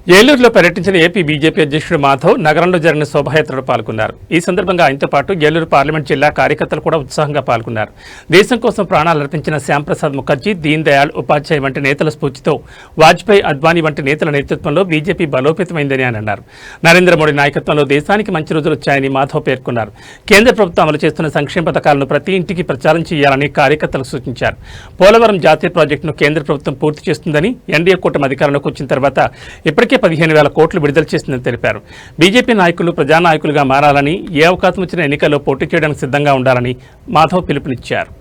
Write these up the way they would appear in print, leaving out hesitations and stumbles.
ఏలూరులో పర్యటించిన AP BJP అధ్యక్షుడు మాధవ్ నగరంలో జరిగిన శోభాయాత్రలో పాల్గొన్నారు. ఈ సందర్భంగా ఆయనతో పాటు ఏలూరు పార్లమెంట్ జిల్లా కార్యకర్తలు కూడా ఉత్సాహంగా పాల్గొన్నారు. దేశం కోసం ప్రాణాలు అర్పించిన శ్యాంప్రసాద్ ముఖర్జీ, దీన్ దయాళ్ ఉపాధ్యాయ్ వంటి నేతల స్ఫూర్తితో వాజ్పేయి, అద్వానీ వంటి నేతల నేతృత్వంలో బీజేపీ బలోపేతమైందని ఆయన అన్నారు. నరేంద్ర మోడీ నాయకత్వంలో దేశానికి మంచి రోజులు వచ్చాయని మాధవ్ పేర్కొన్నారు. కేంద్ర ప్రభుత్వం అమలు చేస్తున్న సంక్షేమ పథకాలను ప్రతి ఇంటికి ప్రచారం చేయాలని కార్యకర్తలకు సూచించారు. పోలవరం జాతీయ ప్రాజెక్టును కేంద్ర ప్రభుత్వం పూర్తి చేస్తుందని, ఎన్డీఏ కూటమి అధికారంలోకి వచ్చిన తర్వాత ఇప్పటికే 15,000 కోట్లు విడుదల చేసిందని తెలిపారు. బీజేపీ నాయకులు ప్రజానాయకులుగా మారాలని, ఏ అవకాశం వచ్చిన ఎన్నికల్లో పోటీ చేయడానికి సిద్ధంగా ఉండాలని మాధవ్ పిలుపునిచ్చారు.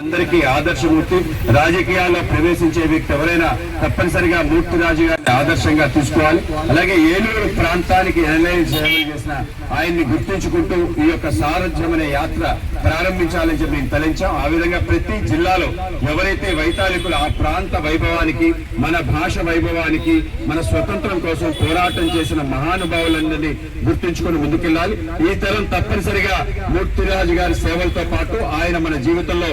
అందరికీ ఆదర్శమూర్తి. రాజకీయాల్లో ప్రవేశించే వ్యక్తి ఎవరైనా తప్పనిసరిగా మూర్తిరాజు గారిని ఆదర్శంగా తీసుకోవాలి. అలాగే ఏలూరు ప్రాంతానికి ఎన్ఐఏ సేవలు చేసిన ఆయన్ని గుర్తించుకుంటూ ఈ యొక్క సారథ్యం అనే యాత్ర ప్రారంభించాలని చెప్పి మేము తలంచాం. ఆ విధంగా ప్రతి జిల్లాలో ఎవరైతే వైతాళికులు ఆ ప్రాంత వైభవానికి, మన భాష వైభవానికి, మన స్వతంత్రం కోసం పోరాటం చేసిన మహానుభావులందరినీ గుర్తించుకొని ముందుకెళ్లాలి. ఈ తరం తప్పనిసరిగా మూర్తిరాజు గారి సేవలతో పాటు ఆయన మన జీవితంలో